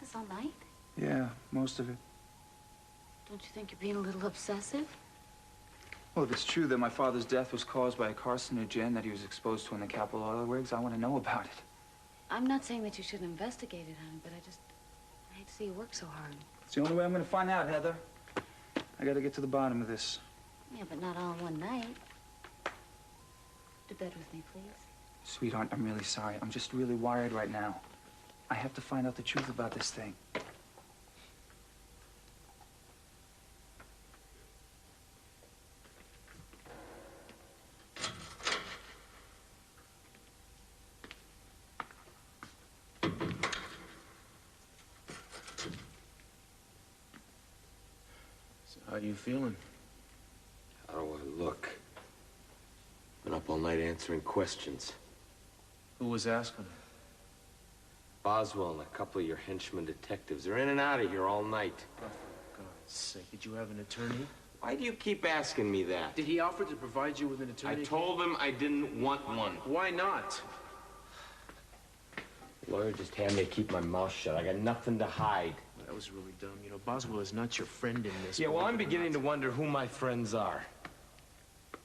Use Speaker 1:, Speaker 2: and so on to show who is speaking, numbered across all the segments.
Speaker 1: this all night?
Speaker 2: Yeah, most of it.
Speaker 1: Don't you think you're being a little obsessive?
Speaker 2: Well, if it's true that my father's death was caused by a carcinogen that he was exposed to in the Capitol oil rigs, I want to know about it.
Speaker 1: I'm not saying that you shouldn't investigate it, honey, but I hate to see you work so hard.
Speaker 2: It's the only way I'm going to find out, Heather. I got to get to the bottom of this.
Speaker 1: Yeah, but not all in one night. To bed with me, please.
Speaker 2: Sweetheart, I'm really sorry. I'm just really wired right now. I have to find out the truth about this thing.
Speaker 3: So how you feeling?
Speaker 4: How do I look? Been up all night answering questions.
Speaker 3: Who was asking?
Speaker 4: Boswell and a couple of your henchmen detectives. They're in and out of here all night.
Speaker 3: Oh, for God's sake, did you have an attorney?
Speaker 4: Why do you keep asking me that?
Speaker 3: Did he offer to provide you with an attorney?
Speaker 4: I told him I didn't want one.
Speaker 3: Why not?
Speaker 4: The lawyer just had me to keep my mouth shut. I got nothing to hide.
Speaker 3: That was really dumb. You know, Boswell is not your friend in this.
Speaker 4: Yeah, well, I'm beginning to wonder who my friends are.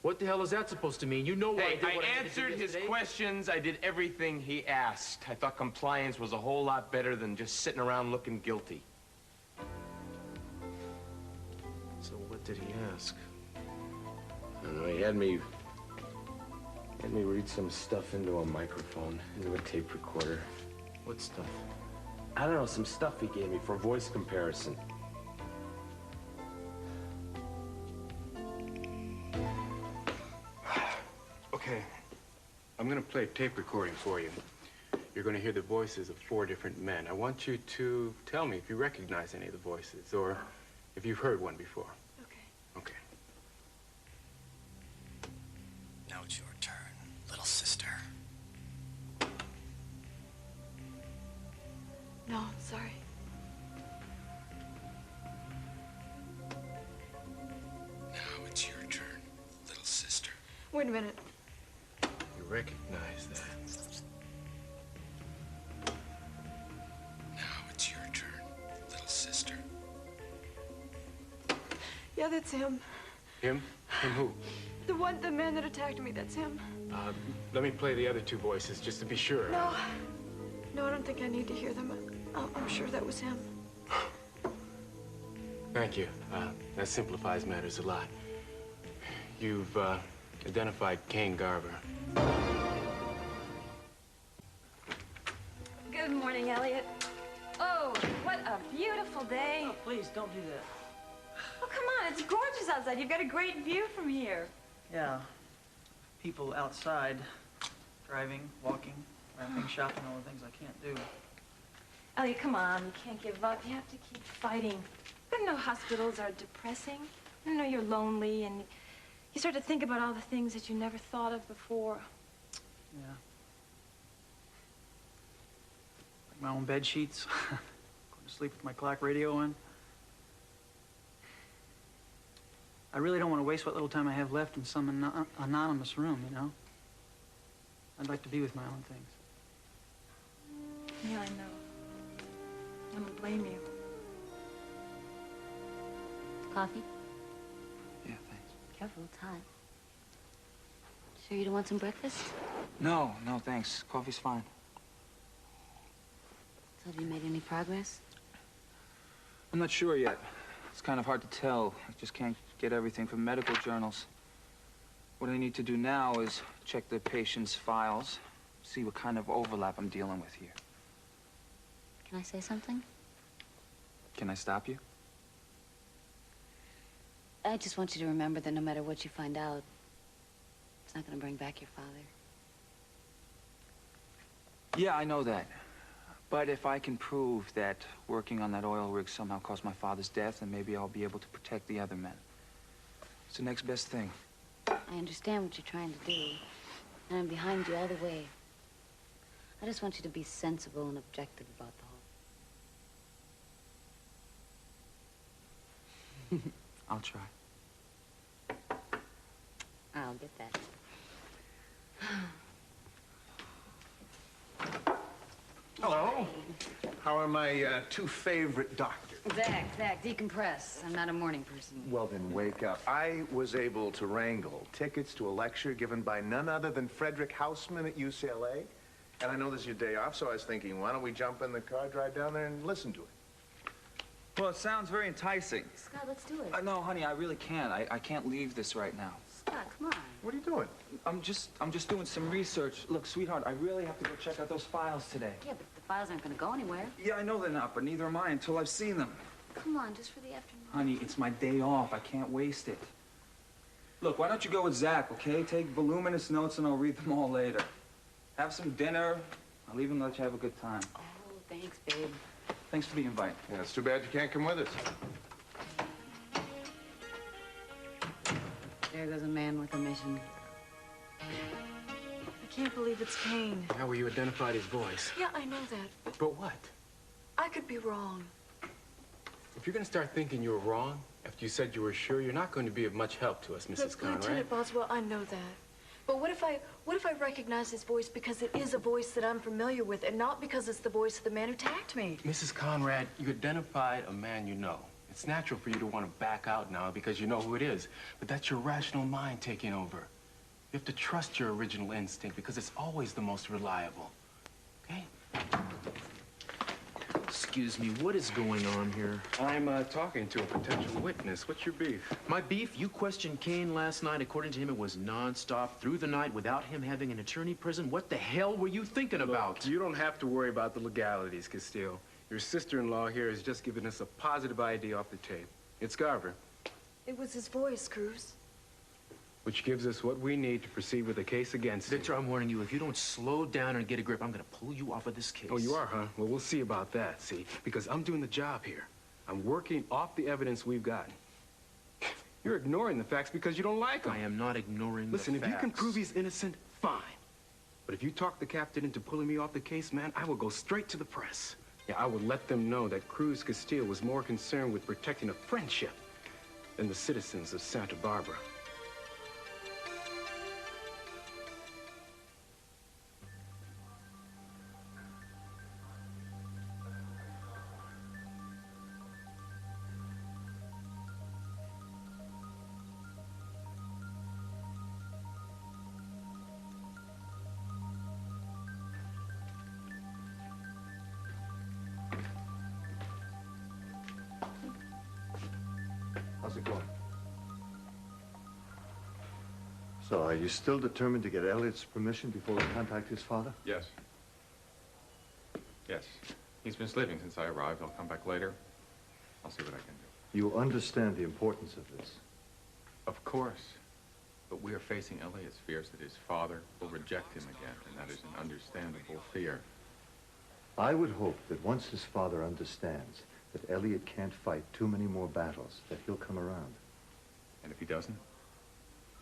Speaker 3: What the hell is that supposed to mean? You know what
Speaker 4: Hey, I answered his questions. I did everything he asked. I thought compliance was a whole lot better than just sitting around looking guilty.
Speaker 3: So what did he ask?
Speaker 4: I don't know, he had me read some stuff into a microphone, into a tape recorder.
Speaker 3: What stuff?
Speaker 4: I don't know, some stuff he gave me for voice comparison.
Speaker 5: Okay, I'm gonna play a tape recording for you. You're gonna hear the voices of 4 different men. I want you to tell me if you recognize any of the voices or if you've heard one before.
Speaker 1: Okay.
Speaker 5: Okay.
Speaker 6: Now it's your turn, little sister.
Speaker 7: No, I'm sorry.
Speaker 6: Now it's your turn, little sister.
Speaker 7: Wait a minute.
Speaker 3: You recognize that.
Speaker 6: Now it's your turn, little sister.
Speaker 7: Yeah, that's him.
Speaker 5: Him? Him who?
Speaker 7: The man that attacked me, that's him.
Speaker 5: Let me play the other 2 voices just to be sure.
Speaker 7: No, I don't think I need to hear them. I'm sure that was him.
Speaker 5: Thank you. That simplifies matters a lot. You've identified Kane Garver.
Speaker 8: Good morning, Elliot. Oh, what a beautiful day.
Speaker 9: Oh, please, don't do that.
Speaker 8: Oh, come on, it's gorgeous outside. You've got a great view from here.
Speaker 9: Yeah. People outside, driving, walking, wrapping, shopping, all the things I can't do.
Speaker 8: Elliot, come on. You can't give up. You have to keep fighting. You know hospitals are depressing. You know you're lonely, and you start to think about all the things that you never thought of before.
Speaker 9: Yeah. Like my own bed sheets. Going to sleep with my clock radio on. I really don't want to waste what little time I have left in some anonymous room, you know? I'd like to be with my own things.
Speaker 8: Yeah, I know. I don't blame you.
Speaker 1: Coffee?
Speaker 2: Yeah, thanks.
Speaker 1: Careful, it's hot. Sure you don't want some breakfast?
Speaker 2: No, thanks. Coffee's fine.
Speaker 1: So have you made any progress?
Speaker 2: I'm not sure yet. It's kind of hard to tell. I just can't get everything from medical journals. What I need to do now is check the patient's files, see what kind of overlap I'm dealing with here.
Speaker 1: Can I say something?
Speaker 2: Can I stop you?
Speaker 1: I just want you to remember that no matter what you find out, it's not going to bring back your father.
Speaker 2: Yeah, I know that. But if I can prove that working on that oil rig somehow caused my father's death, then maybe I'll be able to protect the other men. It's the next best thing.
Speaker 1: I understand what you're trying to do, and I'm behind you all the way. I just want you to be sensible and objective about the whole.
Speaker 2: I'll try.
Speaker 1: I'll get that.
Speaker 9: Hello.
Speaker 10: How are my two favorite doctors?
Speaker 1: Zack, decompress. I'm not a morning person.
Speaker 10: Well, then wake up. I was able to wrangle tickets to a lecture given by none other than Frederick Houseman at UCLA. And I know this is your day off, so I was thinking, why don't we jump in the car, drive down there, and listen to it?
Speaker 2: Well, it sounds very enticing.
Speaker 1: Scott, let's do it.
Speaker 2: No, honey, I really can't. I can't leave this right now.
Speaker 1: Scott, come on.
Speaker 10: What are you doing?
Speaker 2: I'm just doing some research. Look, sweetheart, I really have to go check out those files today.
Speaker 1: Yeah, but the files aren't going to go anywhere.
Speaker 2: Yeah, I know they're not, but neither am I until I've seen them.
Speaker 1: Come on, just for the afternoon.
Speaker 2: Honey, it's my day off. I can't waste it. Look, why don't you go with Zack, okay? Take voluminous notes and I'll read them all later. Have some dinner. I'll even let you have a good time.
Speaker 1: Oh, thanks, babe.
Speaker 2: Thanks for the invite.
Speaker 10: Yeah, it's too bad you can't come with us.
Speaker 1: There goes a man with a mission.
Speaker 7: I can't believe it's Kane.
Speaker 5: How will you identified his voice?
Speaker 7: Yeah, I know that.
Speaker 5: But what?
Speaker 7: I could be wrong.
Speaker 5: If you're going to start thinking you're wrong after you said you were sure, you're not going to be of much help to us, Mrs.
Speaker 7: Look,
Speaker 5: Conrad.
Speaker 7: Lieutenant Boswell, I know that. But what if I recognize his voice because it is a voice that I'm familiar with and not because it's the voice of the man who attacked me?
Speaker 5: Mrs. Conrad, you identified a man you know. It's natural for you to want to back out now because you know who it is. But that's your rational mind taking over. You have to trust your original instinct because it's always the most reliable. Okay?
Speaker 3: Excuse me, what is going on here?
Speaker 5: I'm talking to a potential witness. What's your beef?
Speaker 3: My beef? You questioned Kane last night. According to him, it was nonstop through the night without him having an attorney present. What the hell were you thinking about?
Speaker 5: You don't have to worry about the legalities, Castile. Your sister-in-law here has just given us a positive ID off the tape. It's Garver.
Speaker 7: It was his voice, Cruz.
Speaker 5: Which gives us what we need to proceed with the case against him.
Speaker 3: Victor, I'm warning you, if you don't slow down and get a grip, I'm gonna pull you off of this case.
Speaker 5: Oh, you are, huh? Well, we'll see about that, see? Because I'm doing the job here. I'm working off the evidence we've got. You're ignoring the facts because you don't like them.
Speaker 3: I am not ignoring
Speaker 5: Listen,
Speaker 3: the facts.
Speaker 5: if you can prove he's innocent, fine. But if you talk the captain into pulling me off the case, man, I will go straight to the press. Yeah, I would let them know that Cruz Castile was more concerned with protecting a friendship than the citizens of Santa Barbara.
Speaker 11: How's it going? So, are you still determined to get Elliot's permission before we contact his father?
Speaker 12: Yes. Yes. He's been sleeping since I arrived. I'll come back later. I'll see what I can do.
Speaker 11: You understand the importance of this?
Speaker 12: Of course. But we are facing Elliot's fears that his father will reject him again, and that is an understandable fear.
Speaker 11: I would hope that once his father understands that Elliot can't fight too many more battles, that he'll come around.
Speaker 12: And if he doesn't,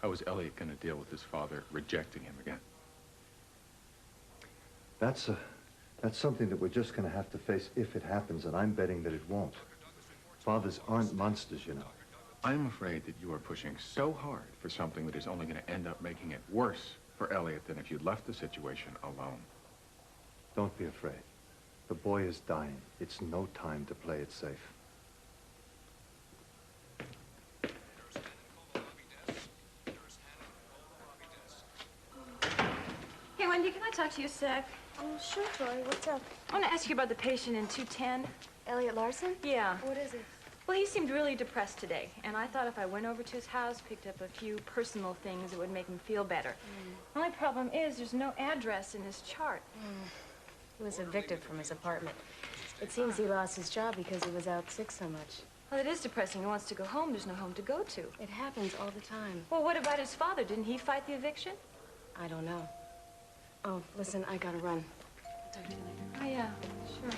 Speaker 12: how is Elliot going to deal with his father rejecting him again?
Speaker 11: That's something that we're just going to have to face if it happens, and I'm betting that it won't. Fathers aren't monsters, you know.
Speaker 12: I'm afraid that you are pushing so hard for something that is only going to end up making it worse for Elliot than if you left the situation alone.
Speaker 11: Don't be afraid. The boy is dying. It's no time to play it safe.
Speaker 8: Hey, Wendy, can I talk to you a sec?
Speaker 7: Oh, sure, Tori. What's up?
Speaker 8: I want to ask you about the patient in 210.
Speaker 7: Elliot Larson?
Speaker 8: Yeah.
Speaker 7: What is it?
Speaker 8: Well, he seemed really depressed today, and I thought if I went over to his house, picked up a few personal things, it would make him feel better. The only problem is there's no address in his chart.
Speaker 13: He was evicted from his apartment. It seems he lost his job because he was out sick so much.
Speaker 8: Well, it is depressing. He wants to go home. There's no home to go to.
Speaker 13: It happens all the time.
Speaker 8: Well, what about his father? Didn't he fight the eviction?
Speaker 13: I don't know. Oh, listen, I gotta run.
Speaker 8: I'll talk to you later. Oh, yeah, sure.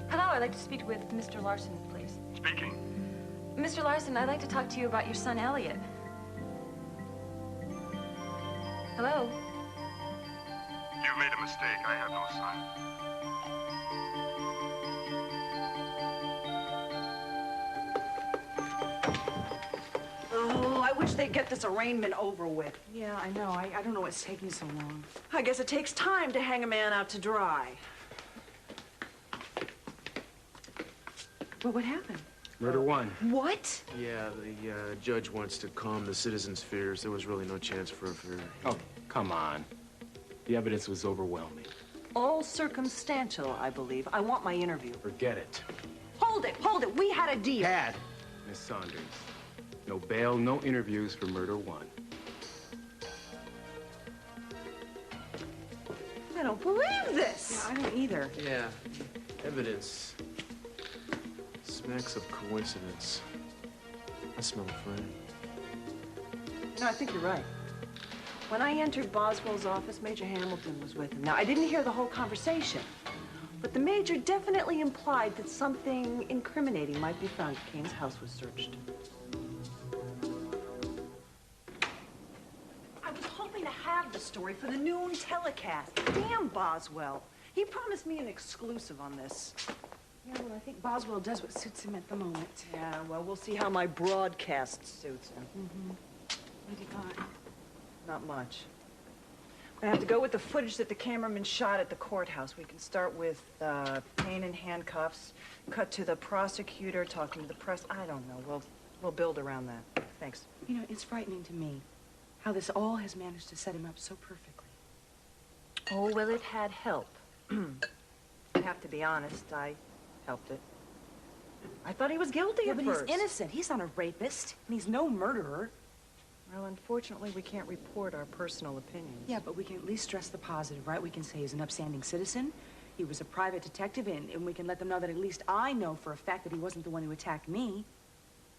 Speaker 8: Hello, I'd like to speak with Mr. Larson, please.
Speaker 14: Speaking.
Speaker 8: Mr. Larson, I'd like to talk to you about your son, Elliot. Hello?
Speaker 14: You've made a mistake. I have no son.
Speaker 15: wish they'd get this arraignment over with.
Speaker 16: Yeah, I know. I don't know what's taking so long.
Speaker 15: I guess it takes time to hang a man out to dry.
Speaker 16: Well, what happened?
Speaker 3: Murder one.
Speaker 16: What?
Speaker 3: Yeah, the judge wants to calm the citizens' fears. There was really no chance for a fair...
Speaker 5: Oh, come on. The evidence was overwhelming.
Speaker 15: All circumstantial, I believe. I want my interview.
Speaker 5: Forget it.
Speaker 15: Hold it. We had a deal.
Speaker 5: Had, Miss Saunders. No bail, no interviews for murder one.
Speaker 15: I don't believe this.
Speaker 16: Yeah, I don't either.
Speaker 3: Yeah, evidence smacks of coincidence. I smell a friend.
Speaker 15: No, I think you're right. When I entered Boswell's office, Major Hamilton was with him. Now, I didn't hear the whole conversation, but the Major definitely implied that something incriminating might be found if Kane's house was searched. I was hoping to have the story for the noon telecast. Damn Boswell. He promised me an exclusive on this.
Speaker 16: Yeah, well, I think Boswell does what suits him at the moment.
Speaker 15: Yeah, well, we'll see how my broadcast suits him.
Speaker 16: Mm-hmm. What do you got?
Speaker 15: Not much. I have to go with the footage that the cameraman shot at the courthouse. We can start with Kane in handcuffs, cut to the prosecutor talking to the press. I don't know. We'll build around that. Thanks.
Speaker 16: You know, it's frightening to me how this all has managed to set him up so perfectly.
Speaker 15: Oh, well, it had help. I have to be honest. I helped it. I thought he was guilty at first.
Speaker 16: He's innocent. He's not a rapist, and he's no murderer.
Speaker 15: Well, unfortunately, we can't report our personal opinions.
Speaker 16: Yeah, but we can at least stress the positive, right? We can say he's an upstanding citizen. He was a private detective, and we can let them know that at least I know for a fact that he wasn't the one who attacked me.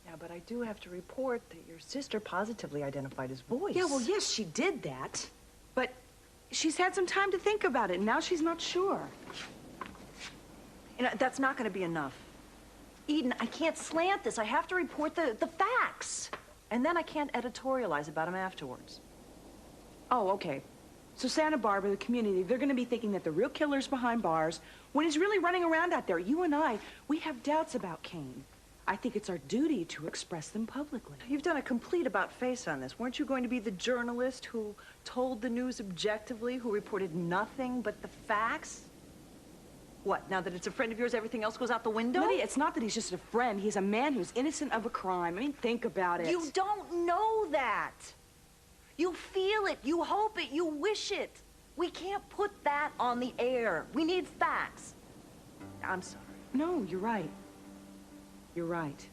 Speaker 15: Yeah, but I do have to report that your sister positively identified his voice.
Speaker 16: Yeah, well, yes, she did that. But she's had some time to think about it, and now she's not sure.
Speaker 15: You know, that's not going to be enough. Eden, I can't slant this. I have to report the facts. And then I can't editorialize about them afterwards.
Speaker 16: Oh, okay. So Santa Barbara, the community, they're going to be thinking that the real killer's behind bars when he's really running around out there. You and I, we have doubts about Kane. I think it's our duty to express them publicly.
Speaker 15: You've done a complete about-face on this. Weren't you going to be the journalist who told the news objectively, who reported nothing but the facts? What, now that it's a friend of yours, everything else goes out the window?
Speaker 16: Lydia, it's not that he's just a friend. He's a man who's innocent of a crime. I mean, think about it.
Speaker 15: You don't know that. You feel it, you hope it, you wish it. We can't put that on the air. We need facts. I'm sorry.
Speaker 16: No, you're right. You're right.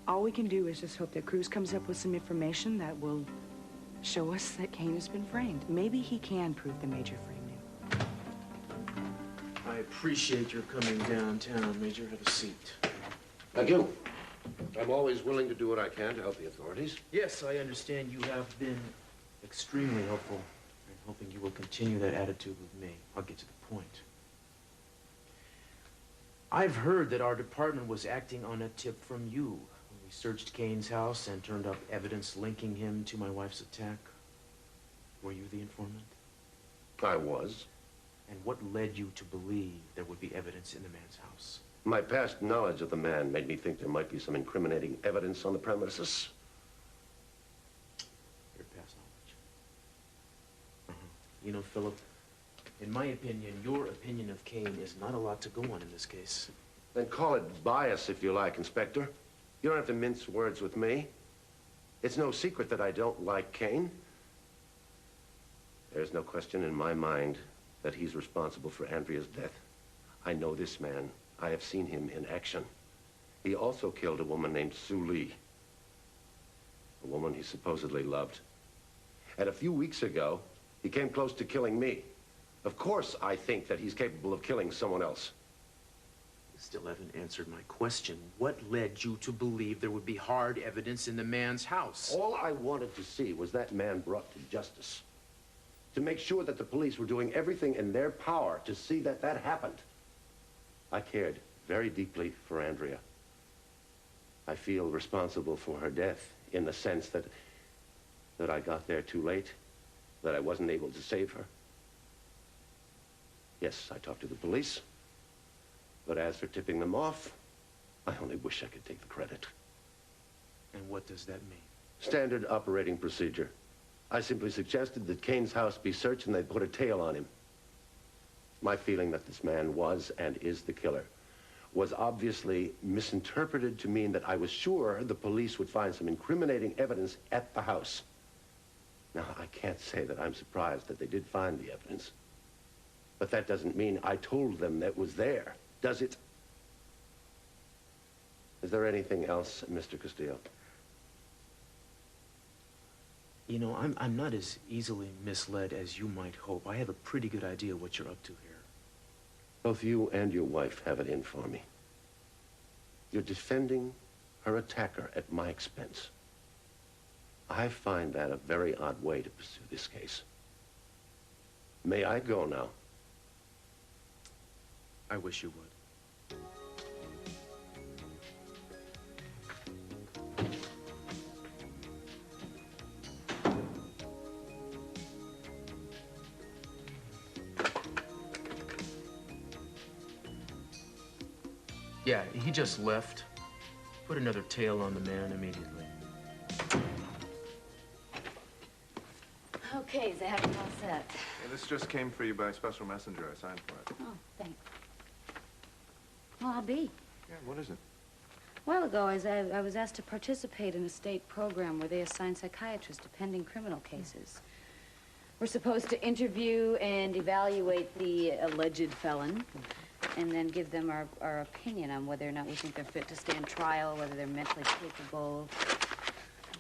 Speaker 16: All we can do is just hope that Cruz comes up with some information that will show us that Kane has been framed. Maybe he can prove the Major framed him.
Speaker 3: I appreciate your coming downtown, Major. Have a seat.
Speaker 17: Thank you. I'm always willing to do what I can to help the authorities.
Speaker 3: Yes, I understand you have been extremely helpful. I'm hoping you will continue that attitude with me. I'll get to the point. I've heard that our department was acting on a tip from you when we searched Kane's house and turned up evidence linking him to my wife's attack. Were you the informant?
Speaker 17: I was.
Speaker 3: And what led you to believe there would be evidence in the man's house?
Speaker 17: My past knowledge of the man made me think there might be some incriminating evidence on the premises.
Speaker 3: Your past knowledge. You know, Philip, in my opinion, your opinion of Kane is not a lot to go on in this case.
Speaker 17: Then call it bias if you like, Inspector. You don't have to mince words with me. It's no secret that I don't like Kane. There's no question in my mind that he's responsible for Andrea's death. I know this man. I have seen him in action. He also killed a woman named Sue Lee, a woman he supposedly loved. And a few weeks ago, he came close to killing me. Of course, I think that he's capable of killing someone else.
Speaker 3: You still haven't answered my question. What led you to believe there would be hard evidence in the man's house?
Speaker 17: All I wanted to see was that man brought to justice. To make sure that the police were doing everything in their power to see that that happened. I cared very deeply for Andrea. I feel responsible for her death in the sense that I got there too late, that I wasn't able to save her. Yes, I talked to the police, but as for tipping them off, I only wish I could take the credit.
Speaker 3: And what does that mean?
Speaker 17: Standard operating procedure. I simply suggested that Kane's house be searched and they'd put a tail on him. My feeling that this man was and is the killer was obviously misinterpreted to mean that I was sure the police would find some incriminating evidence at the house. Now, I can't say that I'm surprised that they did find the evidence. But that doesn't mean I told them that it was there, does it? Is there anything else, Mr. Castillo?
Speaker 3: You know, I'm not as easily misled as you might hope. I have a pretty good idea what you're up to here.
Speaker 17: Both you and your wife have it in for me. You're defending her attacker at my expense. I find that a very odd way to pursue this case. May I go now?
Speaker 3: I wish you would. Yeah, he just left. Put another tail on the man immediately.
Speaker 1: Okay, Zack, all set.
Speaker 10: Yeah, this just came for you by special messenger. I signed for it.
Speaker 1: Oh, thanks. Well, I'll be.
Speaker 10: Yeah, what is it?
Speaker 1: A while ago, I was asked to participate in a state program where they assign psychiatrists to pending criminal cases. We're supposed to interview and evaluate the alleged felon, and then give them our opinion on whether or not we think they're fit to stand trial, whether they're mentally capable,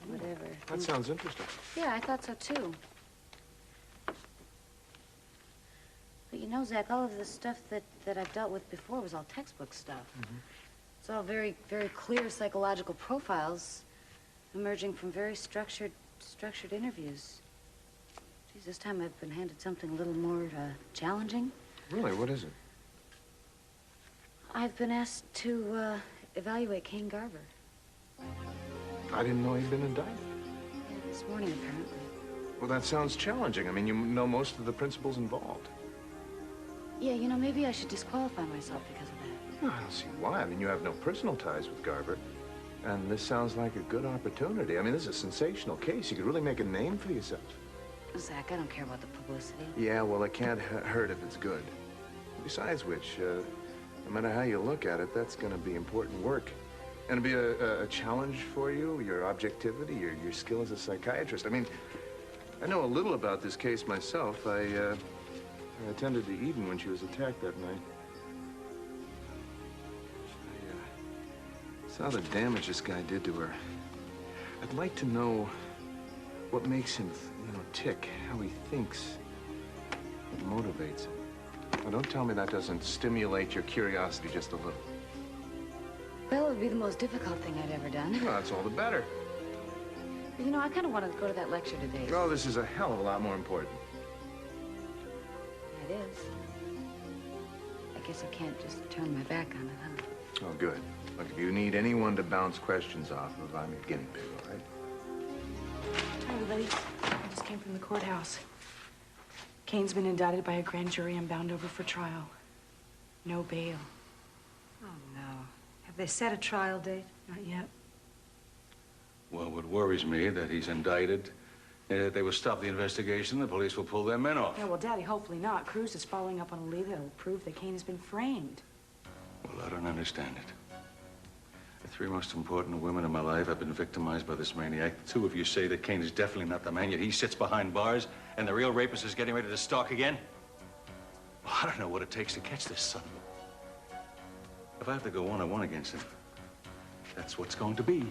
Speaker 1: whatever.
Speaker 10: That sounds interesting.
Speaker 1: Yeah, I thought so, too. But you know, Zack, all of the stuff that I've dealt with before was all textbook stuff.
Speaker 10: Mm-hmm.
Speaker 1: It's all very, very clear psychological profiles emerging from very structured interviews. Geez, this time I've been handed something a little more challenging.
Speaker 10: Really? What is it?
Speaker 1: I've been asked to evaluate Kane Garver.
Speaker 10: I didn't know he'd been indicted.
Speaker 1: Yeah, this morning, apparently.
Speaker 10: Well, that sounds challenging. I mean, you know most of the principals involved.
Speaker 1: Yeah, you know, maybe I should disqualify myself because of that.
Speaker 10: No, I don't see why. I mean, you have no personal ties with Garver. And this sounds like a good opportunity. I mean, this is a sensational case. You could really make a name for yourself.
Speaker 1: Zack, I don't care about the publicity.
Speaker 10: Yeah, well, it can't hurt if it's good. Besides which, no matter how you look at it, that's going to be important work. And it'll be a challenge for you, your objectivity, your skill as a psychiatrist. I mean, I know a little about this case myself. I attended to Iden when she was attacked that night. I saw the damage this guy did to her. I'd like to know what makes him, you know, tick, how he thinks, what motivates him. Now, don't tell me that doesn't stimulate your curiosity just a little.
Speaker 1: Well, it would be the most difficult thing I'd ever done.
Speaker 10: Well, that's all the better.
Speaker 1: You know, I kind of wanted to go to that lecture today.
Speaker 10: Oh, this is a hell of a lot more important.
Speaker 1: It is. I guess I can't just turn my back on it, huh?
Speaker 10: Oh, good. Look, if you need anyone to bounce questions off of, I'm your guinea pig, all right?
Speaker 16: Hi, everybody. I just came from the courthouse. Kane's been indicted by a grand jury and bound over for trial. No bail.
Speaker 18: Oh, no. Have they set a trial date?
Speaker 16: Not yet.
Speaker 19: Well, what worries me that he's indicted, they will stop the investigation, the police will pull their men off.
Speaker 16: Yeah, well, Daddy, hopefully not. Cruz is following up on a lead that'll prove that Kane has been framed.
Speaker 19: Well, I don't understand it. The three most important women in my life have been victimized by this maniac. The two of you say that Kane is definitely not the man, yet he sits behind bars, and the real rapist is getting ready to stalk again? Well, I don't know what it takes to catch this son of a... If I have to go one-on-one against him, that's what's going to be.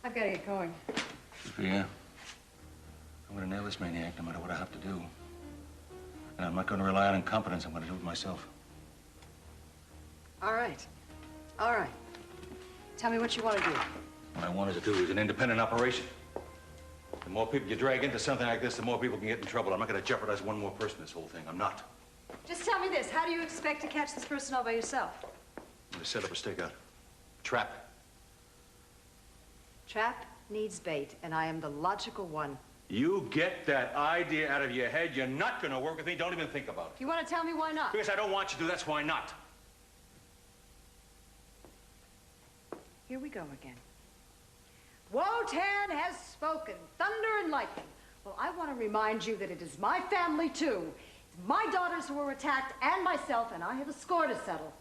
Speaker 18: I've got to get going.
Speaker 19: Sophia, I'm going to nail this maniac no matter what I have to do. And I'm not going to rely on incompetence. I'm going to do it myself.
Speaker 18: All right. All right. Tell me what you want to do.
Speaker 19: What I wanted to do is an independent operation. The more people you drag into something like this, the more people can get in trouble. I'm not going to jeopardize one more person in this whole thing. I'm not.
Speaker 18: Just tell me this. How do you expect to catch this person all by yourself?
Speaker 19: I'm going to set up a stakeout. Trap.
Speaker 18: Trap? needs bait, and I am the logical one.
Speaker 19: You get that idea out of your head. You're not going to work with me. Don't even think about it.
Speaker 18: You want to tell me why not?
Speaker 19: Because I don't want you to. That's why not.
Speaker 18: Here we go again. Wotan has spoken, thunder and lightning. Well, I want to remind you that it is my family, too. It's my daughters who were attacked, and myself, and I have a score to settle.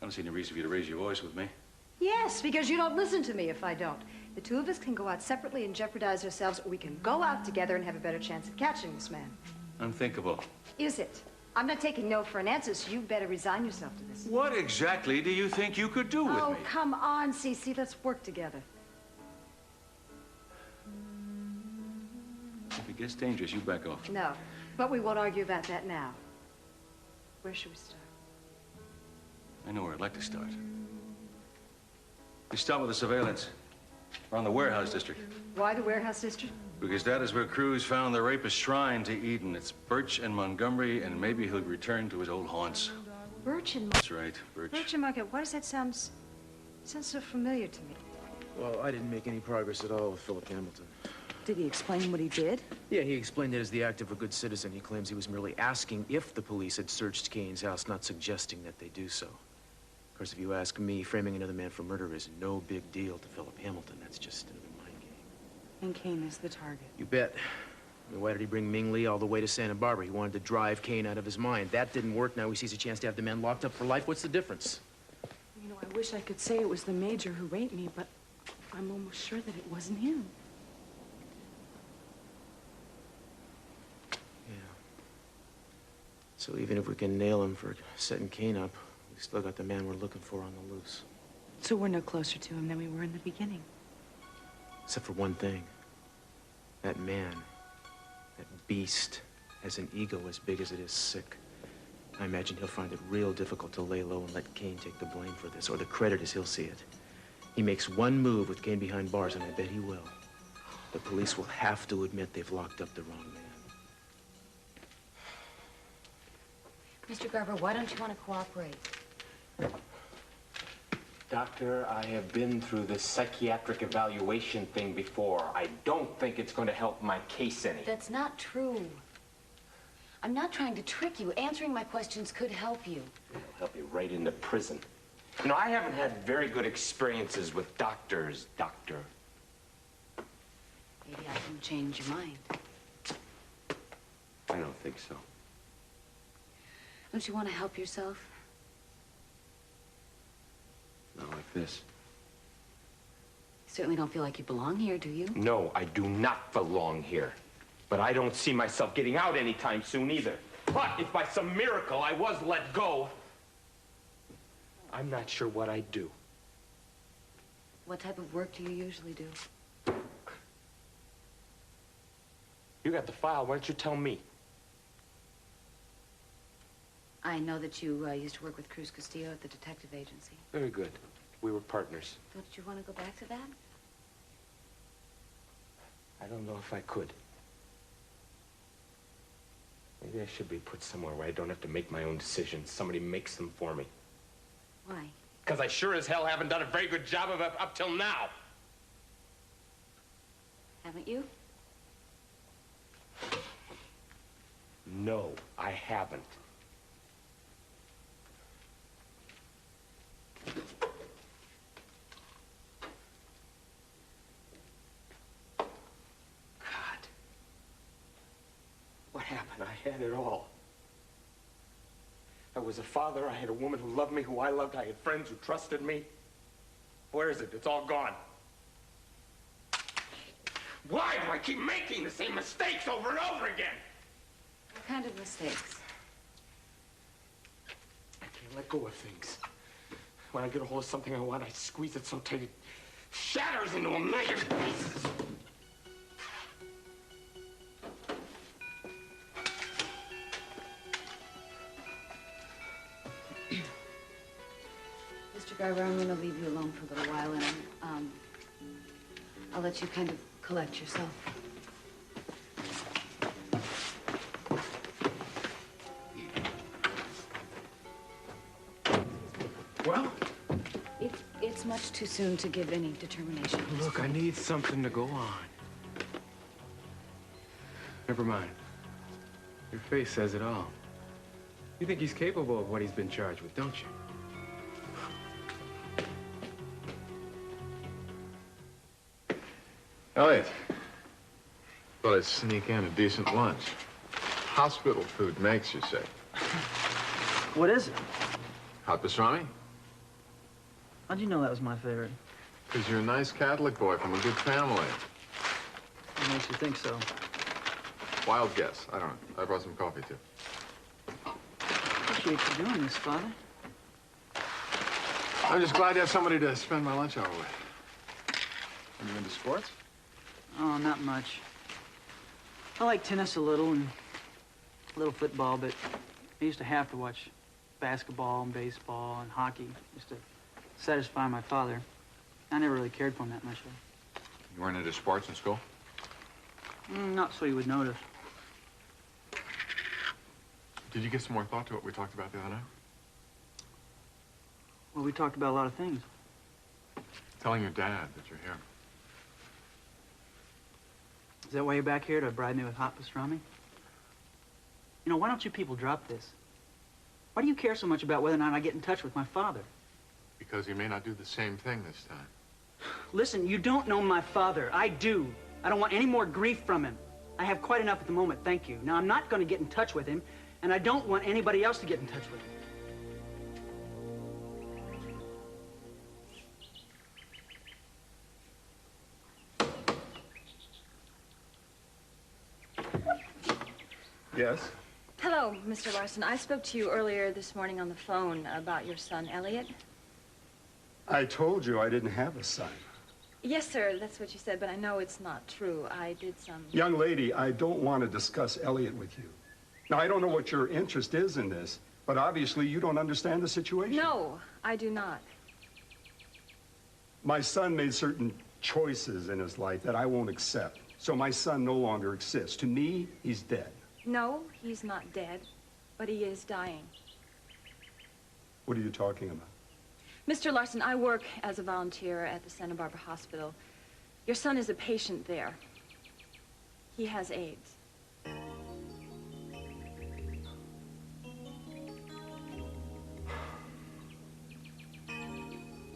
Speaker 19: I don't see any reason for you to raise your voice with me.
Speaker 18: Yes, because you don't listen to me if I don't. The two of us can go out separately and jeopardize ourselves, or we can go out together and have a better chance at catching this man.
Speaker 19: Unthinkable.
Speaker 18: Is it? I'm not taking no for an answer, so you better resign yourself to this.
Speaker 19: What exactly do you think you could do with me?
Speaker 18: Oh, come on, СиСи. Let's work together.
Speaker 19: If it gets dangerous, you back off.
Speaker 18: No, but we won't argue about that now. Where should we start?
Speaker 19: I know where I'd like to start. We start with the surveillance around the warehouse district.
Speaker 18: Why the warehouse district?
Speaker 19: Because that is where crews found the rapist's shrine to Eden. It's Birch and Montgomery, and maybe he'll return to his old haunts.
Speaker 18: Birch and
Speaker 19: That's right, Birch.
Speaker 18: Birch and Montgomery. Why does that sound so familiar to me?
Speaker 3: Well, I didn't make any progress at all with Philip Hamilton.
Speaker 16: Did he explain what he did?
Speaker 3: Yeah, he explained it as the act of a good citizen. He claims he was merely asking if the police had searched Kane's house, not suggesting that they do so. Of course, if you ask me, framing another man for murder is no big deal to Philip Hamilton. That's just another mind game.
Speaker 16: And Kane is the target.
Speaker 3: You bet. I mean, why did he bring Ming Lee all the way to Santa Barbara? He wanted to drive Kane out of his mind. That didn't work. Now he sees a chance to have the man locked up for life. What's the difference?
Speaker 16: You know, I wish I could say it was the major who raped me, but I'm almost sure that it wasn't him.
Speaker 3: Yeah. So even if we can nail him for setting Kane up, we still got the man we're looking for on the loose.
Speaker 16: So we're no closer to him than we were in the beginning.
Speaker 3: Except for one thing. That man, that beast, has an ego as big as it is sick. I imagine he'll find it real difficult to lay low and let Kane take the blame for this, or the credit as he'll see it. He makes one move with Kane behind bars, and I bet he will. The police will have to admit they've locked up the wrong man.
Speaker 1: Mr. Garber, why don't you want to cooperate?
Speaker 4: Doctor, I have been through this psychiatric evaluation thing before. I don't think it's going to help my case any.
Speaker 1: That's not true. I'm not trying to trick you. Answering my questions could help you.
Speaker 4: It'll help you right into prison. You know, I haven't had very good experiences with doctors, Doctor.
Speaker 1: Maybe I can change your mind.
Speaker 4: I don't think so.
Speaker 1: Don't you want to help yourself?
Speaker 4: Not like this.
Speaker 1: You certainly don't feel like you belong here, do you?
Speaker 4: No, I do not belong here. But I don't see myself getting out anytime soon either. But if by some miracle I was let go, I'm not sure what I'd do.
Speaker 1: What type of work do you usually do?
Speaker 4: You got the file. Why don't you tell me?
Speaker 1: I know that you used to work with Cruz Castillo at the detective agency.
Speaker 4: Very good. We were partners.
Speaker 1: Don't you want to go back to that?
Speaker 4: I don't know if I could. Maybe I should be put somewhere where I don't have to make my own decisions. Somebody makes them for me.
Speaker 1: Why?
Speaker 4: Because I sure as hell haven't done a very good job of it up till now.
Speaker 1: Haven't you?
Speaker 4: No, I haven't. What happened? I had it all. I was a father. I had a woman who loved me, who I loved. I had friends who trusted me. Where is it? It's all gone. Why do I keep making the same mistakes over and over again?
Speaker 1: What kind of mistakes?
Speaker 4: I can't let go of things. When I get a hold of something I want, I squeeze it so tight it shatters into a million pieces.
Speaker 1: Mr. Garber, I'm going to leave you alone for a little while, and I'll let you kind of collect yourself.
Speaker 4: Well?
Speaker 1: It's much too soon to give any determination.
Speaker 5: Look, I need something to go on. Never mind. Your face says it all. You think he's capable of what he's been charged with, don't you?
Speaker 12: Elliot, thought I'd sneak in a decent lunch. Hospital food makes you sick.
Speaker 9: What is it?
Speaker 12: Hot pastrami?
Speaker 9: How'd you know that was my favorite?
Speaker 12: Because you're a nice Catholic boy from a good family.
Speaker 9: What makes you think so?
Speaker 12: Wild guess. I don't know. I brought some coffee, too.
Speaker 9: Appreciate you doing this, Father.
Speaker 12: I'm just glad to have somebody to spend my lunch hour with. Are you into sports?
Speaker 9: Oh, not much. I like tennis a little and a little football, but I used to have to watch basketball and baseball and hockey just to satisfy my father. I never really cared for him that much, though.
Speaker 12: You weren't into sports in school?
Speaker 9: Not so you would notice.
Speaker 12: Did you give some more thought to what we talked about the other night?
Speaker 9: Well, we talked about a lot of things.
Speaker 12: Telling your dad that you're here.
Speaker 9: Is that why you're back here, to bribe me with hot pastrami? You know, why don't you people drop this? Why do you care so much about whether or not I get in touch with my father?
Speaker 12: Because he may not do the same thing this time.
Speaker 9: Listen, you don't know my father. I do. I don't want any more grief from him. I have quite enough at the moment, thank you. Now, I'm not going to get in touch with him, and I don't want anybody else to get in touch with him.
Speaker 10: Yes?
Speaker 8: Hello, Mr. Larson. I spoke to you earlier this morning on the phone about your son, Elliot.
Speaker 20: I told you I didn't have a son.
Speaker 8: Yes, sir, that's what you said, but I know it's not true. I did some...
Speaker 20: Young lady, I don't want to discuss Elliot with you. Now, I don't know what your interest is in this, but obviously you don't understand the situation.
Speaker 8: No, I do not.
Speaker 20: My son made certain choices in his life that I won't accept. So my son no longer exists. To me, he's dead.
Speaker 8: No, he's not dead, but he is dying.
Speaker 20: What are you talking about?
Speaker 8: Mr. Larson, I work as a volunteer at the Santa Barbara Hospital. Your son is a patient there. He has AIDS.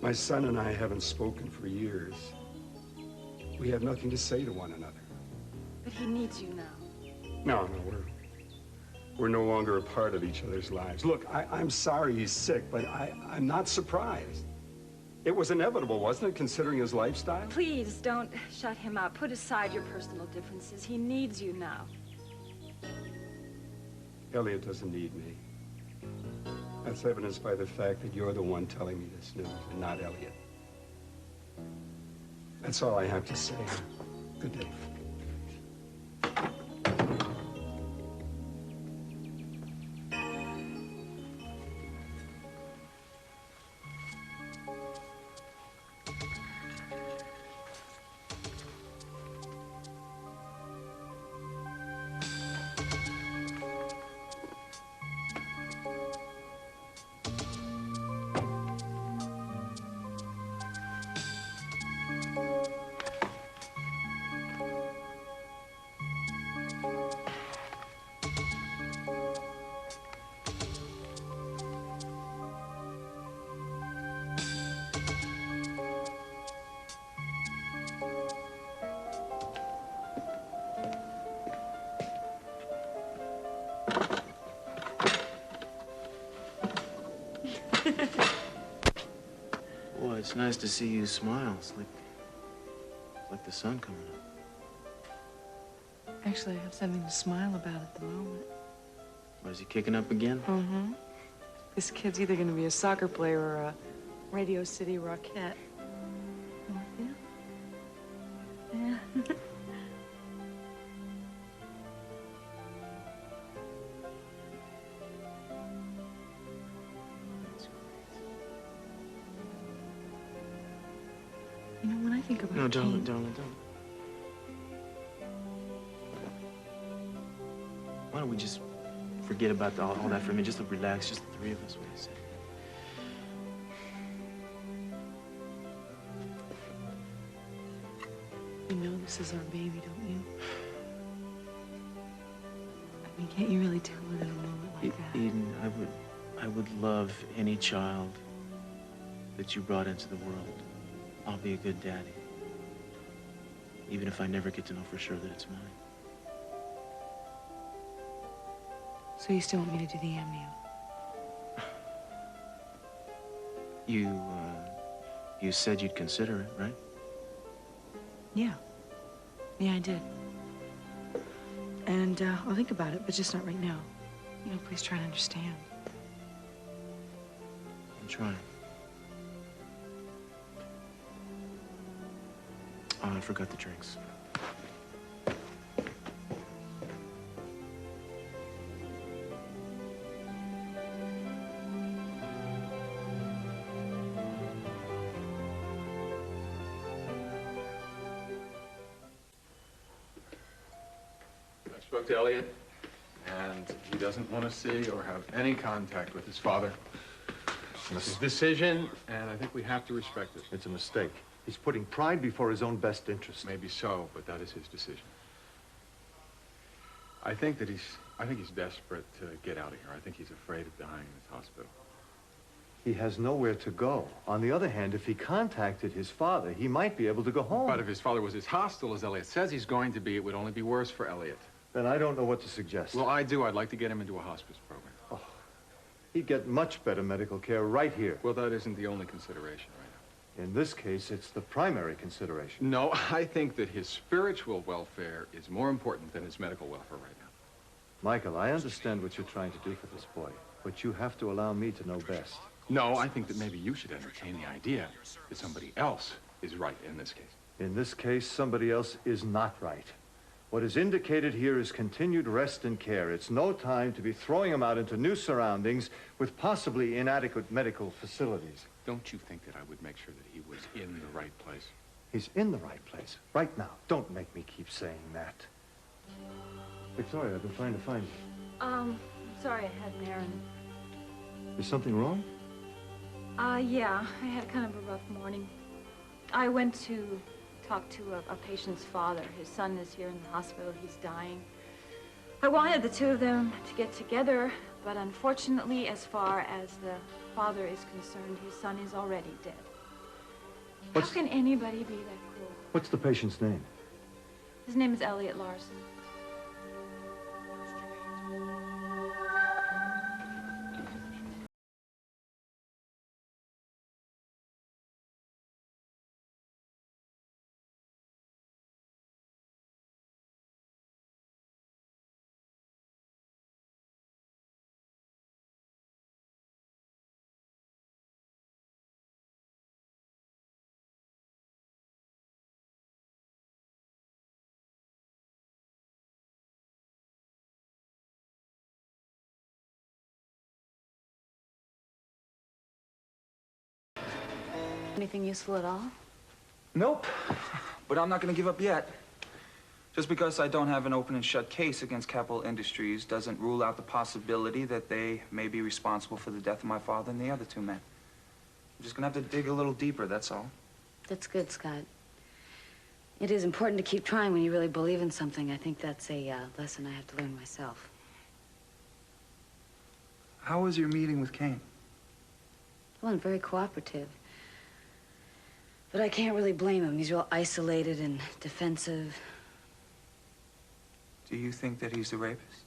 Speaker 20: My son and I haven't spoken for years. We have nothing to say to one another.
Speaker 8: But he needs you now.
Speaker 20: No, we're no longer a part of each other's lives. Look, I'm sorry he's sick, but I'm not surprised. It was inevitable, wasn't it, considering his lifestyle?
Speaker 8: Please don't shut him out. Put aside your personal differences. He needs you now.
Speaker 20: Elliot doesn't need me. That's evidenced by the fact that you're the one telling me this news and not Elliot. That's all I have to say. Good day.
Speaker 3: Boy, it's nice to see you smile. It's like the sun coming up.
Speaker 7: Actually, I have something to smile about at the moment.
Speaker 3: What, is he kicking up again?
Speaker 7: Mm-hmm. This kid's either going to be a soccer player or a Radio City Rockette. Yeah. Yeah. You know, when I think about
Speaker 3: No,
Speaker 7: Kane...
Speaker 3: don't. Why don't we just forget about all that for a minute? Just relax, just the three of us. What do you say?
Speaker 16: You know this is our baby, don't you? I mean, can't you really tell it in a moment like that?
Speaker 3: Eden, I would love any child that you brought into the world. I'll be a good daddy. Even if I never get to know for sure that it's mine.
Speaker 16: So you still want me to do the amnio?
Speaker 3: You said you'd consider it, right?
Speaker 16: Yeah. Yeah, I did. And I'll think about it, but just not right now. You know, please try to understand.
Speaker 3: I'm trying. Oh, I forgot the drinks.
Speaker 12: I spoke to Elliot, and he doesn't want to see or have any contact with his father. It's his decision, and I think we have to respect it.
Speaker 11: It's a mistake. He's putting pride before his own best interest.
Speaker 12: Maybe so, but that is his decision. I think he's desperate to get out of here. I think he's afraid of dying in this hospital.
Speaker 11: He has nowhere to go. On the other hand, if he contacted his father, he might be able to go home.
Speaker 12: But if his father was as hostile as Elliot says he's going to be, it would only be worse for Elliot.
Speaker 11: Then I don't know what to suggest.
Speaker 12: Well, I do. I'd like to get him into a hospice program.
Speaker 11: Oh, he'd get much better medical care right here.
Speaker 12: Well, that isn't the only consideration right now.
Speaker 11: In this case, it's the primary consideration.
Speaker 12: No, I think that his spiritual welfare is more important than his medical welfare right now.
Speaker 11: Michael, I understand what you're trying to do for this boy, but you have to allow me to know best.
Speaker 12: No, I think that maybe you should entertain the idea that somebody else is right in this case.
Speaker 11: In this case, somebody else is not right. What is indicated here is continued rest and care. It's no time to be throwing him out into new surroundings with possibly inadequate medical facilities.
Speaker 12: Don't you think that I would make sure that he was in the right place?
Speaker 11: He's in the right place, right now. Don't make me keep saying that. Victoria, I've been trying to find you.
Speaker 8: Sorry, I had an errand.
Speaker 11: Is something wrong?
Speaker 8: Yeah, I had kind of a rough morning. I went to talk to a patient's father. His son is here in the hospital. He's dying. I wanted the two of them to get together, but unfortunately, as far as the father is concerned, his son is already dead. How can anybody be that cruel?
Speaker 11: What's the patient's name?
Speaker 8: His name is Elliot Larson.
Speaker 1: Anything useful at all?
Speaker 2: Nope. But I'm not going to give up yet. Just because I don't have an open and shut case against Capital Industries doesn't rule out the possibility that they may be responsible for the death of my father and the other two men. I'm just going to have to dig a little deeper, that's all.
Speaker 1: That's good, Scott. It is important to keep trying when you really believe in something. I think that's a lesson I have to learn myself.
Speaker 2: How was your meeting with Kane?
Speaker 1: Well, and very cooperative. But I can't really blame him. He's real isolated and defensive.
Speaker 2: Do you think that he's the rapist?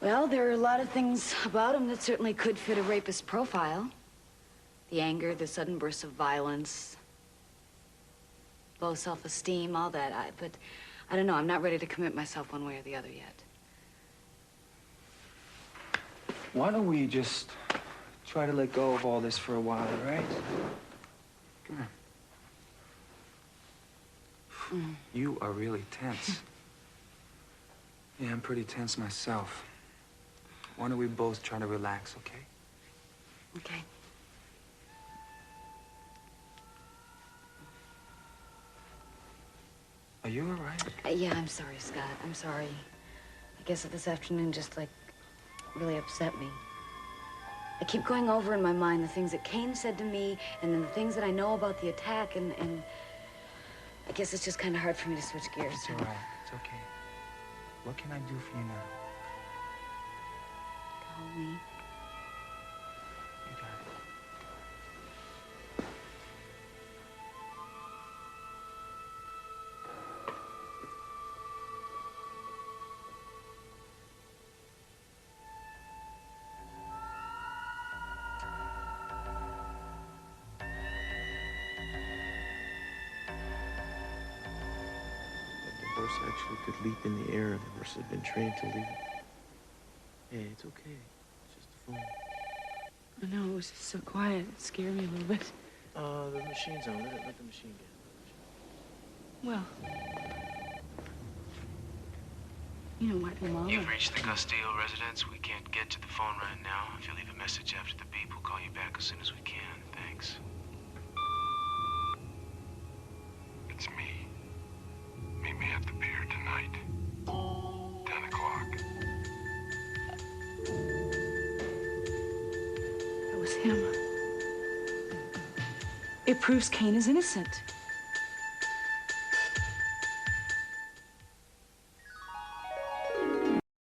Speaker 1: Well, there are a lot of things about him that certainly could fit a rapist profile. The anger, the sudden bursts of violence, low self-esteem, all that. But I don't know. I'm not ready to commit myself one way or the other yet.
Speaker 2: Why don't we just try to let go of all this for a while, all right? Come here. You are really tense. Yeah, I'm pretty tense myself. Why don't we both try to relax, okay?
Speaker 1: Okay.
Speaker 2: Are you all right?
Speaker 1: Yeah, I'm sorry, Scott. I'm sorry. I guess that this afternoon just, like, really upset me. I keep going over in my mind the things that Kane said to me and then the things that I know about the attack, and I guess it's just kind of hard for me to switch gears.
Speaker 2: It's all right. It's okay. What can I do for you now?
Speaker 1: Call me.
Speaker 2: You got it.
Speaker 3: The horse actually could leap in the air. The horse had been trained to leap. Hey, it's okay. It's just a phone.
Speaker 16: I know, it was just so quiet. It scared me a little bit.
Speaker 3: The machine's on. Let the machine get.
Speaker 16: Well, you know what, your mom...
Speaker 3: You've reached the Castillo residence. We can't get to the phone right now. If you leave a message after the beep, we'll call you back as soon as we can. Thanks.
Speaker 6: It's me. Meet me at the pier tonight. 10 o'clock.
Speaker 16: It was him. It proves Kane is innocent.